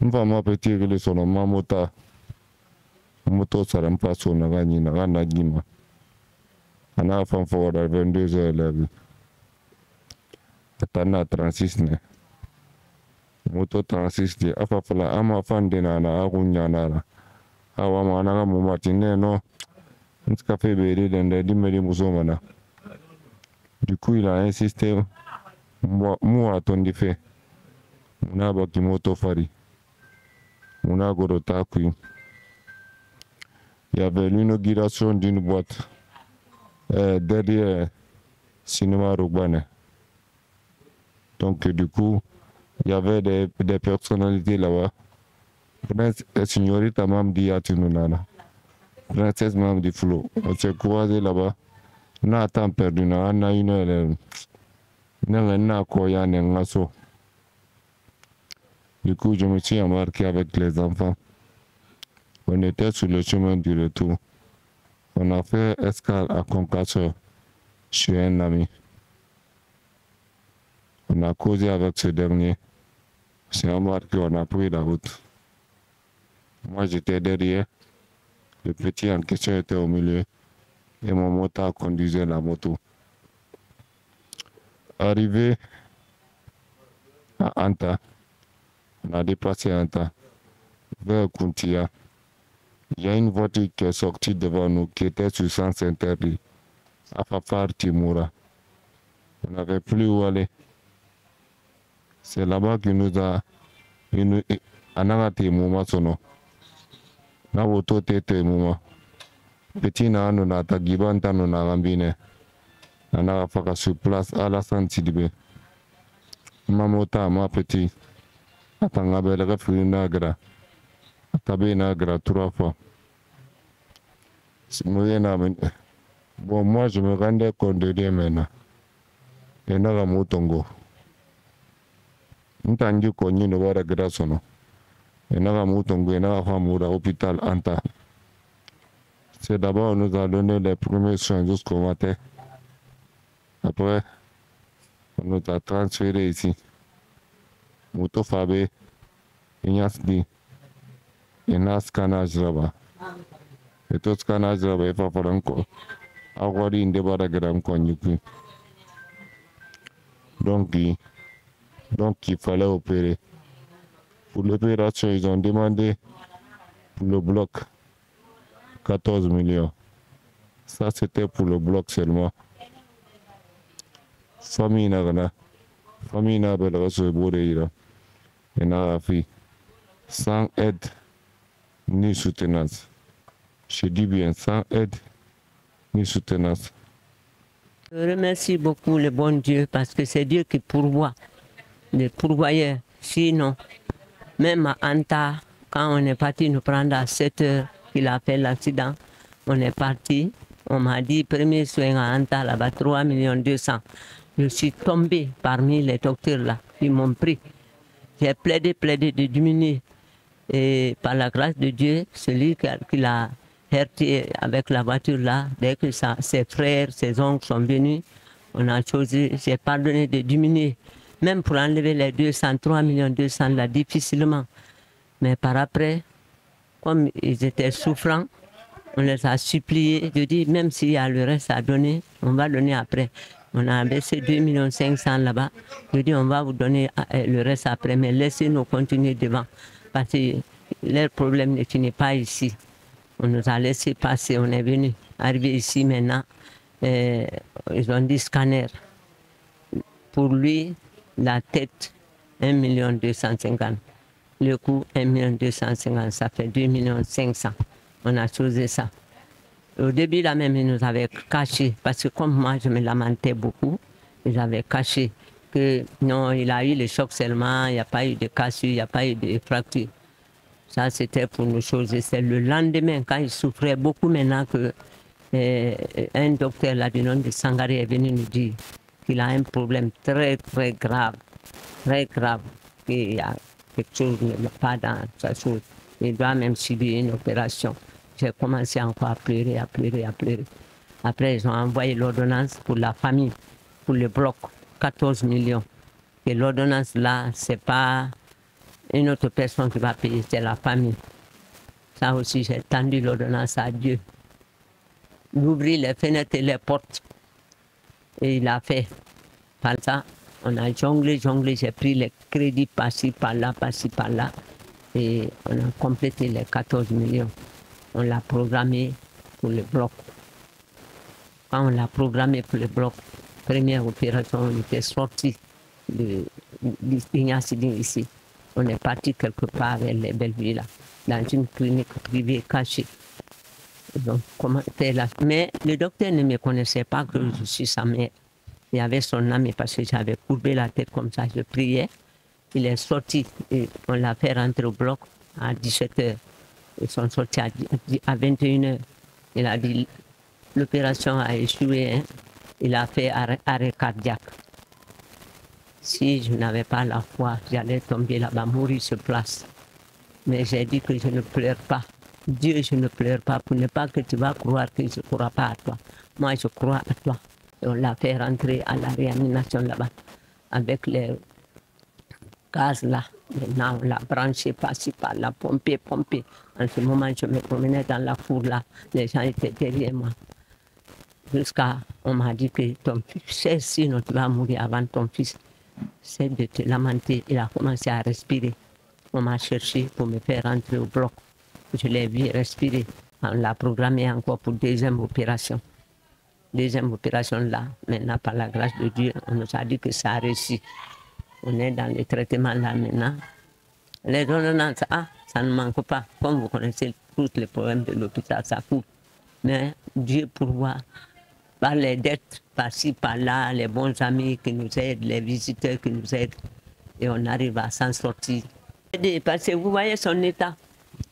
Mfa ma petit le sono ma moto saram paso na gani na gana gima. Ana fan fo da 22h la bi. Atana 36 ne. Moto 36 de afa fala ama fan de na agunya na. Awa ma na ga mu matine no. Nska fait bébé dans dimeli musomana. Du coup il a insisté moi attendu fait. Muna baki moto fari. Muna goro takui. Il y avait l'inauguration d'une boîte derrière cinéma Roubane. Donc du coup, il y avait des personnalités là-bas. Signorita Mamdi Atinunana. Princesse Mamdi Flo. On s'est croisés là-bas. On a temps perdu. On a une heure. Du coup, je me suis embarqué avec les enfants. On était sur le chemin du retour. On a fait escale à Concasseur chez un ami. On a causé avec ce dernier. C'est embarqué, on a pris la route. Moi, j'étais derrière. Le petit en question était au milieu. Et mon motard conduisait la moto. Arrivé à Anta, on a dépassé Anta vers Kuntia. Il y a une voiture qui est sortie devant nous qui était sur sens interdit, à Fafar Timura. On n'avait plus où aller. C'est là-bas qu'il nous a. Anagati Mouma Sono. Na auto tete Mouma. Petit na nous na tagibanta nous na rambine. Anaga faka sur place à la Santidibe. Mamota ma petit. Atangabel refri nagra. Tabe nagra 3 fois. Bon, moi je me rendais compte de rien maintenant. Et naga motongo. Ntangi konyi no bara grasono. Et naga motongo et naga famura hôpital Anta. C'est d'abord on nous a donné les premiers soins jusqu'au matin. Après, on nous a transféré ici. Moto Fabé, Ignasdi, et na scannage là-bas. Et tout scannage là-bas, il faut faire encore. Avoir une débat de grand connu. Donc, il fallait opérer. Pour l'opération, ils ont demandé pour le bloc 14 millions. Ça, c'était pour le bloc seulement. Famille n'a pas reçu Boreira. Et n'a fait sans aide ni soutenance. Je dis bien sans aide ni soutenance. Je remercie beaucoup le bon Dieu parce que c'est Dieu qui pourvoit, le pourvoyeur. Sinon, même à Anta, quand on est parti nous prendre à 7 heures qu'il a fait l'accident, on est parti. On m'a dit, premier soin à Anta, là-bas, 3 200 000. Je suis tombé parmi les docteurs là, ils m'ont pris. J'ai plaidé de diminuer. Et par la grâce de Dieu, celui qui l'a heurté avec la voiture là, dès que ses frères, ses oncles sont venus, on a choisi, j'ai pardonné de diminuer. Même pour enlever les 3 200 000 là, difficilement. Mais par après, comme ils étaient souffrants, on les a suppliés. Je dis, même s'il y a le reste à donner, on va donner après. On a baissé 2 500 000 là-bas. Je dis, on va vous donner le reste après, mais laissez-nous continuer devant. Parce que leur problème ne finit pas ici. On nous a laissé passer, on est venu. Arrivé ici maintenant, ils ont dit scanner. Pour lui, la tête, 1 250 000. Le coût, 1 250 000, ça fait 2 500 000. On a choisi ça. Au début, là même, ils nous avaient caché, parce que comme moi, je me lamentais beaucoup, ils avaient caché que non, il a eu le choc seulement, il n'y a pas eu de cassure, il n'y a pas eu de fracture. Ça, c'était pour nous choisir. C'est le lendemain, quand il souffrait beaucoup maintenant, que un docteur là, du nom de Sangaré est venu nous dire qu'il a un problème très, très grave, qu'il y a quelque chose qui ne va pas dans sa chose. Il doit même subir une opération. J'ai commencé encore à pleurer. Après, ils ont envoyé l'ordonnance pour la famille, pour le bloc, 14 millions. Et l'ordonnance là, c'est pas Une autre personne qui va payer, c'est la famille. Ça aussi, j'ai tendu l'ordonnance à Dieu. D'ouvrir les fenêtres et les portes. Et il a fait. Par ça, on a jonglé, j'ai pris les crédits par-ci, par-là, par-ci, par-là. Et on a complété les 14 millions. On l'a programmé pour le bloc. Quand on l'a programmé pour le bloc, première opération, on était sorti de Ignacidine ici. On est parti quelque part vers les Bellevilles, là, dans une clinique privée cachée. Donc, comment était là? Mais le docteur ne me connaissait pas que je suis sa mère. Il y avait son ami parce que j'avais courbé la tête comme ça, je priais. Il est sorti et on l'a fait rentrer au bloc à 17h. Ils sont sortis à 21h. Il a dit l'opération a échoué. Hein. Il a fait arrêt cardiaque. Si je n'avais pas la foi, j'allais tomber là-bas, mourir sur place. Mais j'ai dit que je ne pleure pas. Dieu, je ne pleure pas pour ne pas que tu vas croire que je ne crois pas à toi. Moi, je crois à toi. Et on l'a fait rentrer à la réanimation là-bas avec les gaz là. Maintenant, on l'a branché par-ci, par-là, pompé. En ce moment, je me promenais dans la cour là. Les gens étaient derrière moi. Jusqu'à, on m'a dit que ton fils, sinon tu vas mourir avant ton fils. C'est de te lamenter. Il a commencé à respirer. On m'a cherché pour me faire rentrer au bloc. Je l'ai vu respirer. On l'a programmé encore pour deuxième opération. Deuxième opération là, maintenant par la grâce de Dieu, on nous a dit que ça a réussi. On est dans le traitement là maintenant. Les ordonnances, ça ne manque pas. Comme vous connaissez tous les problèmes de l'hôpital, ça coûte. Mais Dieu pourvoit par les dettes, par-ci, par-là, les bons amis qui nous aident, les visiteurs qui nous aident. Et on arrive à s'en sortir. Parce que vous voyez son état.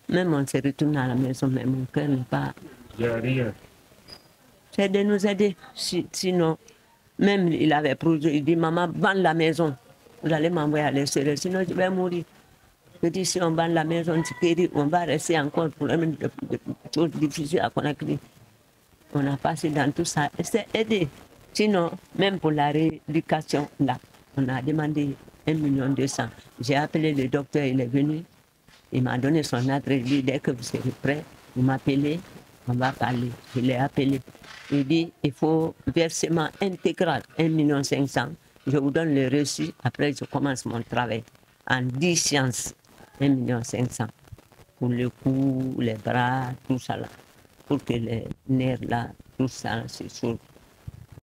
Même on se retourne à la maison, mais mon cœur n'est pas... Il n'y a rien. C'est de nous aider. Sinon, même il avait produit, il dit, maman, vends la maison. Vous allez m'envoyer à l'extérieur, sinon je vais mourir. Je dis, si on vend la maison, on va rester encore pour de choses difficiles à connaître. On a passé dans tout ça. C'est aidé. Sinon, même pour la rééducation, là, on a demandé 1,2 million. J'ai appelé le docteur, il est venu. Il m'a donné son adresse. Il dit, dès que vous serez prêt, vous m'appelez, on va parler. Je l'ai appelé. Il dit, il faut versement intégral, 1,5 million. Je vous donne le reçu. Après, je commence mon travail. En 10 séances, 1,5 million. Pour le cou, les bras, tout ça là. Pour que les nerfs là, tout ça, c'est sûr.